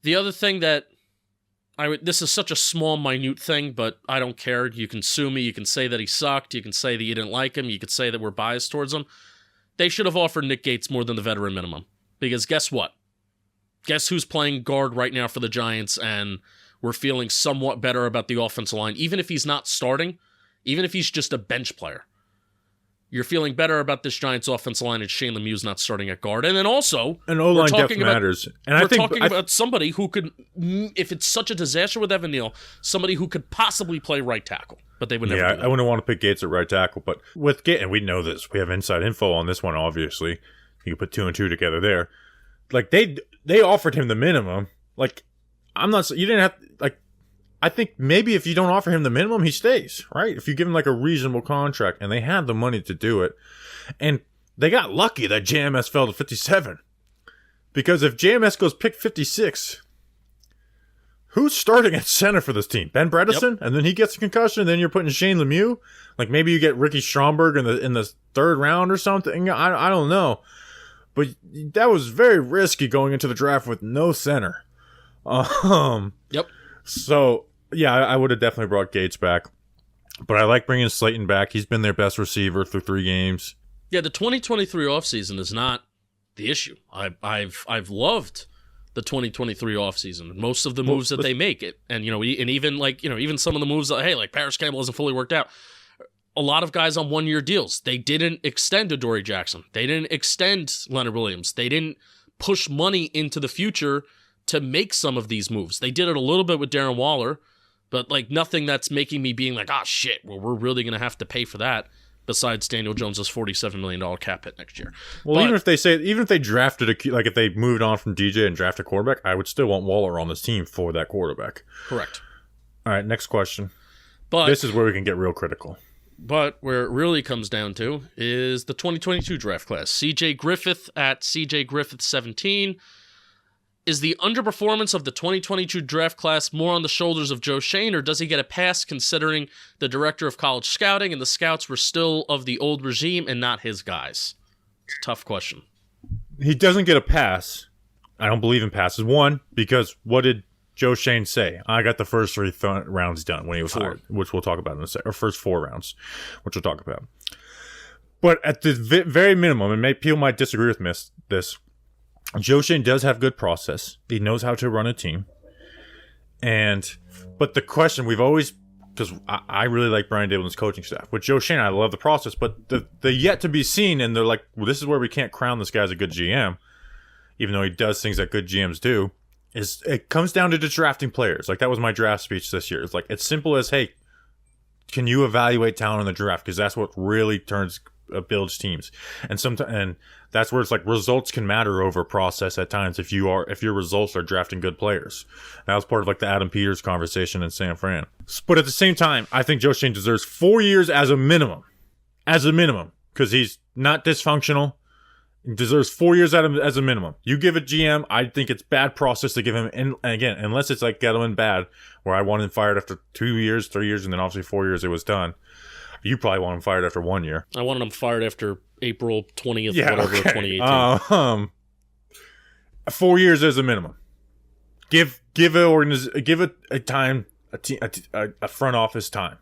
The other thing that this is such a small, minute thing, but I don't care. You can sue me. You can say that he sucked. You can say that you didn't like him. You could say that we're biased towards him. They should have offered Nick Gates more than the veteran minimum, Because guess what? Guess who's playing guard right now for the Giants, and we're feeling somewhat better about the offensive line, even if he's not starting, even if he's just a bench player. You're feeling better about this Giants offensive line, and Shane Lemieux's not starting at guard. And then also, an O-line depth matters. And we're talking about somebody who could, if it's such a disaster with Evan Neal, somebody who could possibly play right tackle. But they would never do that. I wouldn't want to pick Gates at right tackle. But with Gates, and we know this, we have inside info on this one, obviously. You can put 2 and 2 together there. Like, they offered him the minimum. Like, I'm not, you didn't have, like, I think maybe if you don't offer him the minimum, he stays, right? If you give him like a reasonable contract, and they had the money to do it. And they got lucky that JMS fell to 57. Because if JMS goes pick 56, who's starting at center for this team? Ben Bredesen? Yep. And then he gets a concussion, and then you're putting Shane Lemieux? Like maybe you get Ricky Stromberg in the 3rd round or something? I don't know. But that was very risky going into the draft with no center. Yep. So, yeah, I would have definitely brought Gates back. But I like bringing Slayton back. He's been their best receiver through 3 games. Yeah, the 2023 offseason is not the issue. I've loved the 2023 offseason. Most of the moves that they make it, and even some of the moves that like Paris Campbell hasn't fully worked out. A lot of guys on 1-year deals. They didn't extend Adoree Jackson. They didn't extend Leonard Williams. They didn't push money into the future to make some of these moves. They did it a little bit with Darren Waller, but like nothing that's making me being like, shit, well, we're really going to have to pay for that besides Daniel Jones's $47 million cap hit next year. Well, even if they drafted if they moved on from DJ and drafted a quarterback, I would still want Waller on this team for that quarterback. Correct. All right, next question. But this is where we can get real critical. But where it really comes down to is the 2022 draft class. CJ Griffith at CJ Griffith 17. Is the underperformance of the 2022 draft class more on the shoulders of Joe Schoen, or does he get a pass considering the director of college scouting and the scouts were still of the old regime and not his guys? It's a tough question. He doesn't get a pass. I don't believe in passes. One, because what did Joe Schoen say? I got the first 3 rounds done when he was hired, which we'll talk about in a second. Or first 4 rounds, which we'll talk about. But at the very minimum, and people might disagree with this, Joe Schoen does have good process. He knows how to run a team. But the question we've always, because I really like Brian Dable's coaching staff. With Joe Schoen, I love the process, but the yet to be seen, and they're like, well, this is where we can't crown this guy as a good GM, even though he does things that good GMs do, is it comes down to just drafting players. Like that was my draft speech this year. It's like, it's simple as, hey, can you evaluate talent in the draft? Because that's what really builds teams. And that's where it's like results can matter over process at times if your results are drafting good players. That was part of like the Adam Peters conversation in San Fran. But at the same time, I think Joe Schoen deserves 4 years as a minimum, because he's not dysfunctional. He deserves 4 years as a minimum. You give a GM, I think it's bad process to give him, and again, unless it's like Gettleman bad, where I want him fired after 2 years, 3 years, and then obviously 4 years it was done. You probably want him fired after 1 year. I wanted him fired after April 20th, whatever, 2018. 4 years as a minimum. Give a front office time.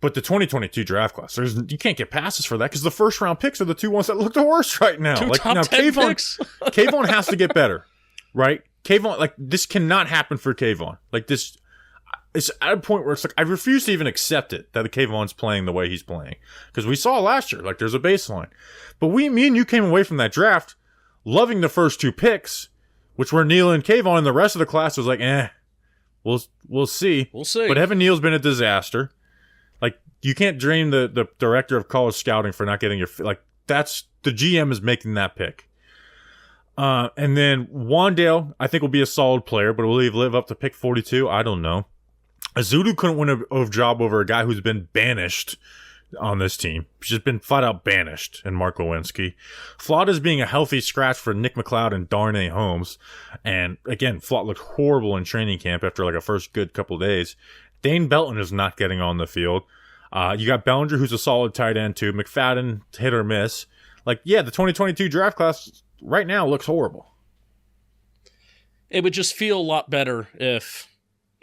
But the 2022 draft class, you can't get passes for that because the first round picks are the 2 ones that look the worst right now. Top 10 picks. Kayvon has to get better, right? Kayvon, this cannot happen for Kayvon. This. It's at a point where it's like, I refuse to even accept it that the Kayvon's playing the way he's playing. Because we saw last year, there's a baseline. But me and you came away from that draft loving the first 2 picks, which were Neal and Kayvon, and the rest of the class was like, we'll see. We'll see. But Evan Neal's been a disaster. You can't blame the director of college scouting for not getting that's, the GM is making that pick. And then Wan'Dale, I think will be a solid player, but will he live up to pick 42? I don't know. Ezeudu couldn't win a job over a guy who's been banished on this team. He's just been flat out banished in Mark Lewinsky. Flott is being a healthy scratch for Nick McLeod and Darnay Holmes. And again, Flott looked horrible in training camp after a first good couple days. Dane Belton is not getting on the field. You got Bellinger, who's a solid tight end too. McFadden, hit or miss. The 2022 draft class right now looks horrible. It would just feel a lot better if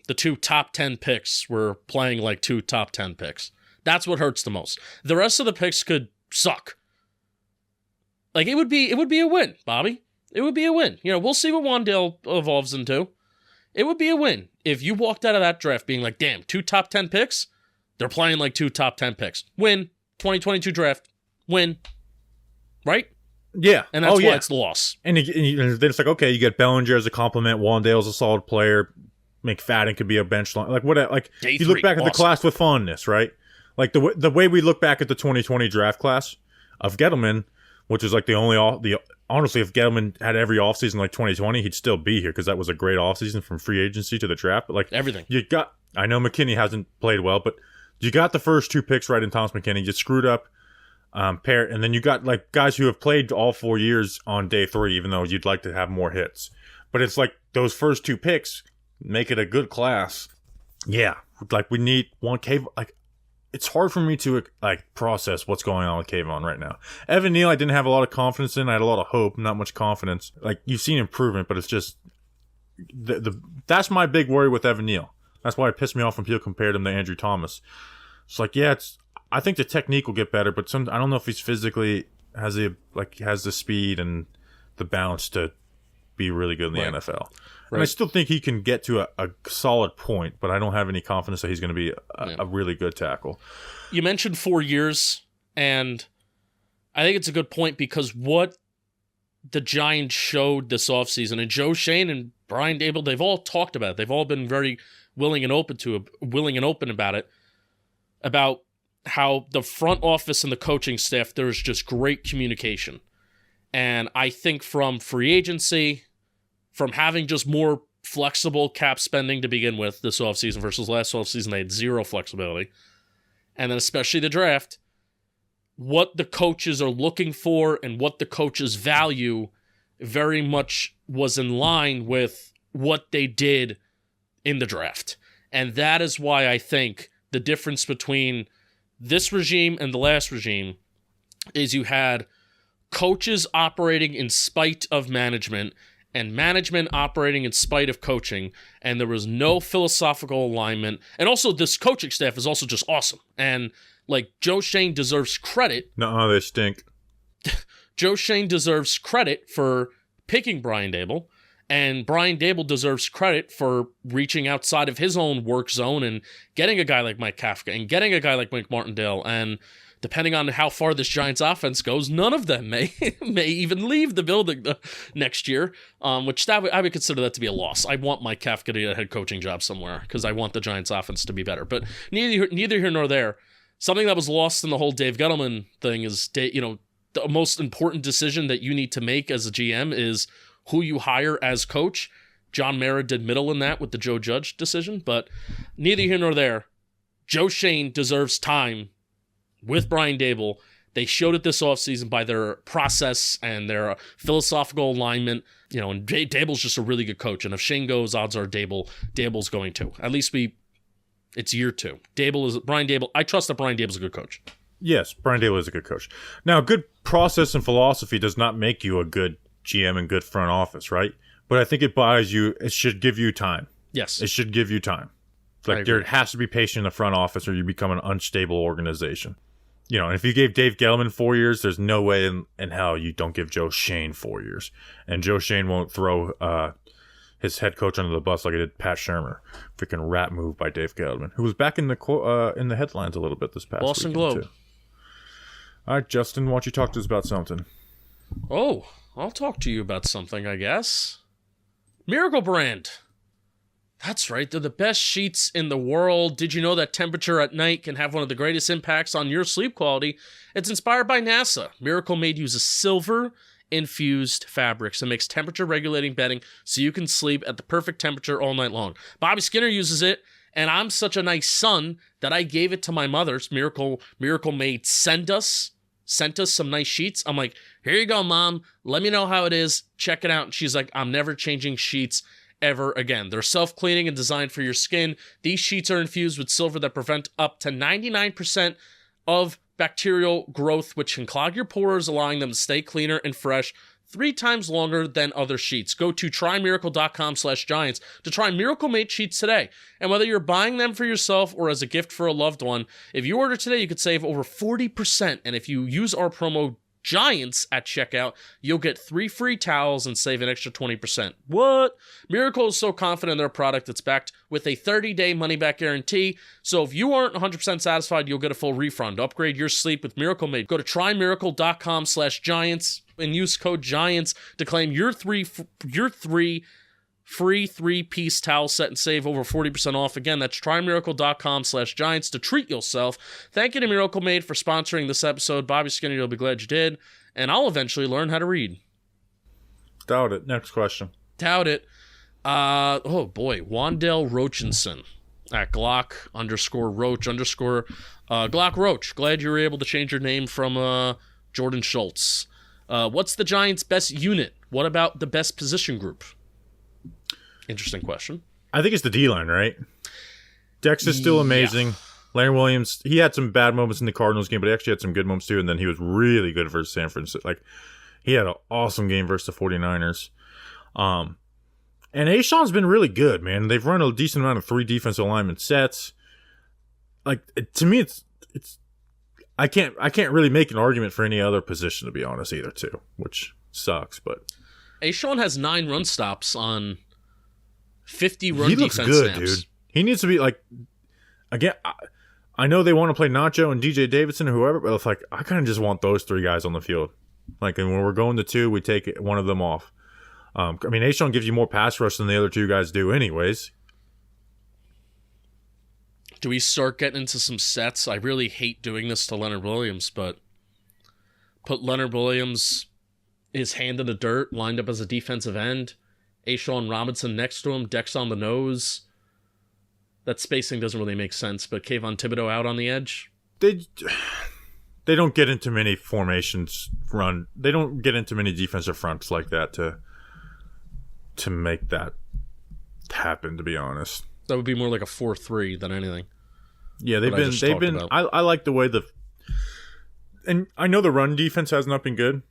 the 2 top 10 picks were playing like 2 top 10 picks. That's what hurts the most. The rest of the picks could suck. It would be a win, Bobby. It would be a win. We'll see what Wan'Dale evolves into. It would be a win if you walked out of that draft being like, damn, 2 top 10 picks? They're playing like 2 top 10 picks. Win. 2022 draft. Win. Right? Yeah. And that's why it's the loss. And then it's like, okay, you get Bellinger as a compliment. Wan'Dale's a solid player. McFadden could be a bench line. Like, what? Like, Day you look 3, back at the awesome. class with fondness, right? Like, the way we look back at the 2020 draft class of Gettleman, which is like honestly, if Gettleman had every offseason like 2020, he'd still be here because that was a great offseason from free agency to the draft. But like everything. I know McKinney hasn't played well, but you got the first 2 picks right in Thomas McKinney. You screwed up Parrott, and then you got like guys who have played all 4 years on day 3, even though you'd like to have more hits. But it's like those first 2 picks make it a good class. Yeah, like we need one Kayvon. Like, it's hard for me to like process what's going on with Kayvon right now. Evan Neal, I didn't have a lot of confidence in. I had a lot of hope, not much confidence. Like, you've seen improvement, but it's just that's my big worry with Evan Neal. That's why it pissed me off when people compared him to Andrew Thomas. It's like, yeah, I think the technique will get better, but I don't know if he's physically has the speed and the balance to be really good in the NFL. And I still think he can get to a solid point, but I don't have any confidence that he's going to be a really good tackle. You mentioned 4 years, and I think it's a good point because what the Giants showed this offseason, and Joe Schoen and Brian Daboll, they've all talked about it. They've all been very willing and open about it, about how the front office and the coaching staff, there's just great communication. And I think from free agency, from having just more flexible cap spending to begin with this offseason versus last offseason, they had zero flexibility. And then especially the draft, what the coaches are looking for and what the coaches value very much was in line with what they did in the draft. And that is why I think the difference between this regime and the last regime is you had coaches operating in spite of management and management operating in spite of coaching, and there was no philosophical alignment. And also, this coaching staff is also just awesome. And, like, Joe Schoen deserves credit. No, they stink. Joe Schoen deserves credit for picking Brian Daboll, and Brian Daboll deserves credit for reaching outside of his own work zone and getting a guy like Mike Kafka and getting a guy like Mike Martindale. And depending on how far this Giants offense goes, none of them may even leave the building next year, which I would consider that to be a loss. I want Mike Kafka to get a head coaching job somewhere because I want the Giants offense to be better. But neither here nor there. Something that was lost in the whole Dave Gettleman thing is, the most important decision that you need to make as a GM is who you hire as coach. John Mara did middle in that with the Joe Judge decision, but neither here nor there. Joe Schoen deserves time with Brian Daboll. They showed it this offseason by their process and their philosophical alignment. And Daboll's just a really good coach. And if Schoen goes, odds are Daboll's going to. At least it's year 2. Brian Daboll. I trust that Brian Daboll's a good coach. Yes, Brian Daboll is a good coach. Now, good process and philosophy does not make you a good GM and good front office, right? But I think it should give you time. Yes. It should give you time. Like, there has to be patience in the front office or you become an unstable organization. And if you gave Dave Gettleman 4 years, there's no way in hell you don't give Joe Schoen 4 years. And Joe Schoen won't throw his head coach under the bus like he did Pat Shurmur. Freaking rat move by Dave Gettleman, who was back in the headlines a little bit this past Boston weekend, Globe. too. All right, Justin, why don't you talk to us about something? Oh, I'll talk to you about something, I guess. Miracle Brand. That's right, they're the best sheets in the world. Did you know that temperature at night can have one of the greatest impacts on your sleep quality? It's inspired by NASA. Miracle Made uses silver-infused fabrics and makes temperature-regulating bedding so you can sleep at the perfect temperature all night long. Bobby Skinner uses it, and I'm such a nice son that I gave it to my mother's. Miracle Made sent us some nice sheets. I'm like, here you go, Mom. Let me know how it is. Check it out. And she's like, I'm never changing sheets ever again. They're self-cleaning and designed for your skin. These sheets are infused with silver that prevent up to 99% of bacterial growth, which can clog your pores, allowing them to stay cleaner and fresh 3 times longer than other sheets. Go to trymiracle.com/giants to try Miracle Made sheets today. And whether you're buying them for yourself or as a gift for a loved one, if you order today, you could save over 40%. And if you use our promo Giants at checkout, you'll get 3 free towels and save an extra 20%. What? Miracle is so confident in their product, it's backed with a 30-day money-back guarantee. So if you aren't 100% satisfied, you'll get a full refund. Upgrade your sleep with Miracle Made. Go to trymiracle.com/Giants and use code GIANTS to claim your three free 3-piece towel set and save over 40% off. Again, that's trymiracle.com/Giants to treat yourself. Thank you to Miracle Made for sponsoring this episode. Bobby Skinner, you'll be glad you did. And I'll eventually learn how to read. Doubt it. Next question. Doubt it. Oh boy, Wan'Dale Roachinson at Glock _Roach Glock Roach. Glad you were able to change your name from Jordan Schultz. What's the Giants' best unit? What about the best position group? Interesting question. I think it's the D-line, right? Dex is still amazing. Yeah. Larry Williams, he had some bad moments in the Cardinals game, but he actually had some good moments too, and then he was really good versus San Francisco. Like, he had an awesome game versus the 49ers. And A'Shawn's been really good, man. They've run a decent amount of 3 defensive lineman sets. Like, to me, it's I can't really make an argument for any other position, to be honest, either, too, which sucks, but A'Shawn has 9 run stops on 50 run he looks defense good, snaps. dude. He needs to be like, again, I know they want to play Nacho and DJ Davidson or whoever, but it's like, I kind of just want those 3 guys on the field. Like, and when we're going to 2, we take one of them off. I mean, A'Shawn gives you more pass rush than the other 2 guys do anyways. Do we start getting into some sets? I really hate doing this to Leonard Williams, but put Leonard Williams, his hand in the dirt, lined up as a defensive end. A'Shawn Robinson next to him, Dex on the nose. That spacing doesn't really make sense, but Kayvon Thibodeaux out on the edge. They don't get into many formations run. They don't get into many defensive fronts like that to make that happen, to be honest. That would be more like a 4-3 than anything. Yeah, they've been I like the way and I know the run defense has not been good.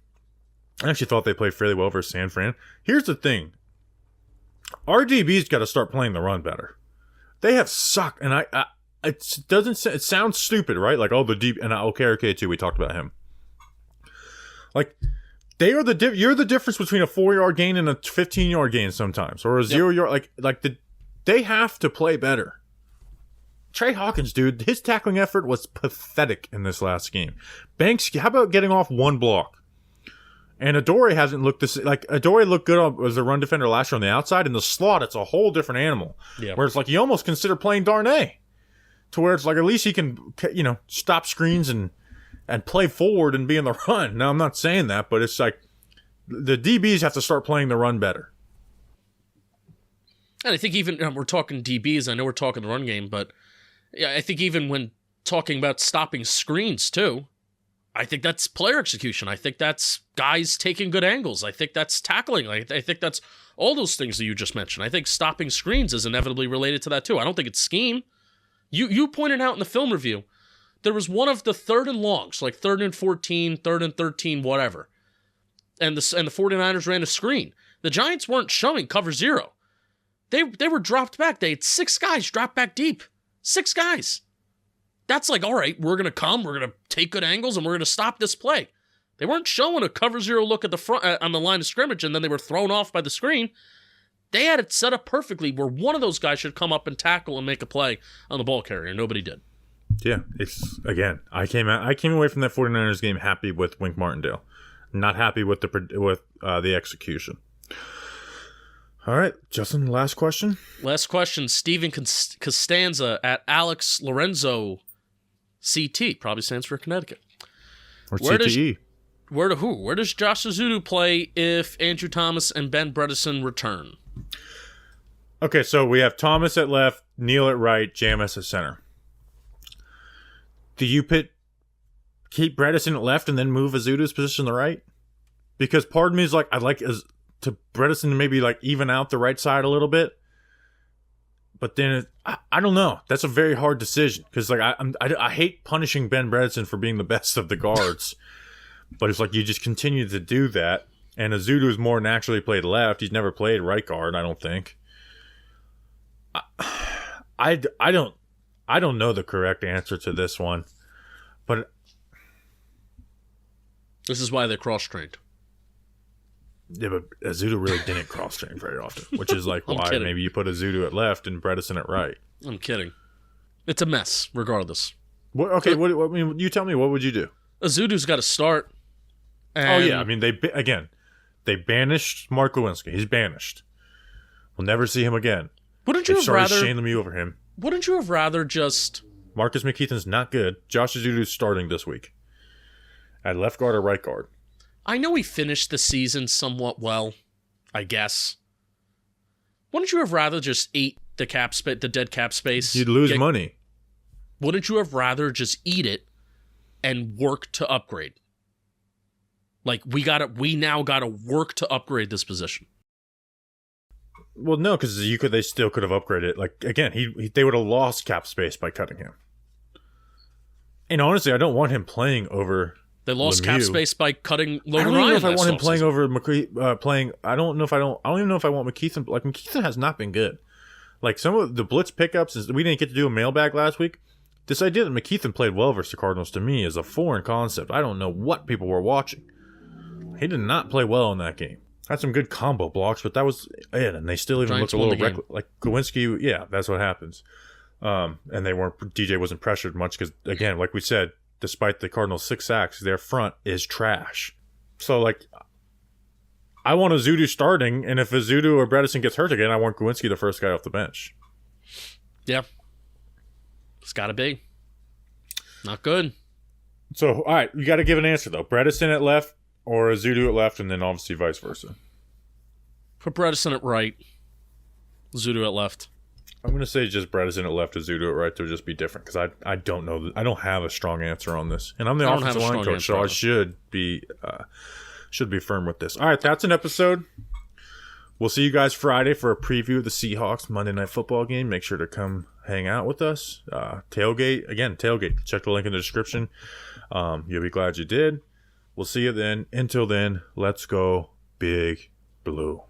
I actually thought they played fairly well versus San Fran. Here's the thing. Our DB's got to start playing the run better. They have sucked, and it sounds stupid, right? Like, oh, the deep, and OK too. We talked about him. Like, you're the difference between a 4-yard gain and a 15-yard gain sometimes, or a 0-yard. They have to play better. Trey Hawkins, dude, his tackling effort was pathetic in this last game. Banks, how about getting off 1 block? And Adoree hasn't looked this like Adoree looked good as a run defender last year on the outside. In the slot, it's a whole different animal. Yeah. Where it's like you almost consider playing Darnay, to where it's like at least he can, stop screens and play forward and be in the run. Now I'm not saying that, but it's like the DBs have to start playing the run better. And I think even we're talking DBs. I know we're talking the run game, but yeah, I think even when talking about stopping screens too. I think that's player execution. I think that's guys taking good angles. I think that's tackling. I think that's all those things that you just mentioned. I think stopping screens is inevitably related to that too. I don't think it's scheme. You pointed out in the film review, there was one of the 3rd and longs, like 3rd and 14, 3rd and 13, whatever. And the 49ers ran a screen. The Giants weren't showing cover 0. They were dropped back. They had 6 guys dropped back deep. 6 guys. That's like, all right, we're going to take good angles, and we're going to stop this play. They weren't showing a cover 0 look at the front on the line of scrimmage, and then they were thrown off by the screen. They had it set up perfectly where one of those guys should come up and tackle and make a play on the ball carrier. Nobody did. Yeah, it's, again, I came away from that 49ers game happy with Wink Martindale. Not happy with the execution. All right, Justin, last question. Last question, Steven Costanza at Alex Lorenzo CT, probably stands for Connecticut. Or CTE. Where does Josh Ezeudu play if Andrew Thomas and Ben Bredeson return? Okay, so we have Thomas at left, Neal at right, Jameis at center. Do you keep Bredeson at left and then move Ezeudu's position to the right? Because part of me is like, I'd like to Bredeson to maybe like even out the right side a little bit. But then I don't know. That's a very hard decision because like I hate punishing Ben Bredeson for being the best of the guards, but it's like you just continue to do that. And Ezeudu is more naturally played left. He's never played right guard, I don't think. I don't know the correct answer to this one, but This is why they're cross-trained. Yeah, but Ezeudu really didn't cross-train very often, which is like why kidding. maybe you put Ezeudu at left and Bredesen at right. I'm kidding. It's a mess, regardless. What, I mean, you tell me, what would you do? Ezeudu's got to start. Oh, yeah. I mean, they banished Mark Lewinsky. He's banished. We'll never see him again. Wouldn't you They have started rather... Shane Lemieux over him. Wouldn't you have rather just... Marcus McKeithen's not good. Josh Ezeudu's starting this week. At left guard or right guard? I know he finished the season somewhat well, I guess. Wouldn't you have rather just eat the dead cap space? You'd lose money. Wouldn't you have rather just eat it and work to upgrade? Like, we now gotta work to upgrade this position. Well, no, because they still could have upgraded. Like, again, they would have lost cap space by cutting him. And honestly, I don't want him playing over. They lost Lemieux. cap space by cutting Logan I don't even know Ryan. if I want him playing offseason. over I don't even know if I want McKeithen. Like, McKeithen has not been good. Like, some of the blitz pickups, we didn't get to do a mailbag last week. This idea that McKeithen played well versus the Cardinals, to me, is a foreign concept. I don't know what people were watching. He did not play well in that game. Had some good combo blocks, but that was it. And they still even Giants looked a won the little like Lewinsky. Yeah, that's what happens. And DJ wasn't pressured much because, again, like we said, despite the Cardinals' 6 sacks, their front is trash. So, like, I want Ezeudu starting, and if Ezeudu or Bredesen gets hurt again, I want Lewinsky the first guy off the bench. Yeah. It's gotta be. Not good. So, all right, you got to give an answer, though. Bredesen at left or Ezeudu at left, and then obviously vice versa. Put Bredesen at right. Ezeudu at left. I'm going to say just Bredesen at left, Ezeudu at right. They'll just be different because I don't know. I don't have a strong answer on this. And I'm the offensive line coach, so I should be firm with this. All right, that's an episode. We'll see you guys Friday for a preview of the Seahawks Monday Night Football game. Make sure to come hang out with us. Tailgate. Check the link in the description. You'll be glad you did. We'll see you then. Until then, let's go Big Blue.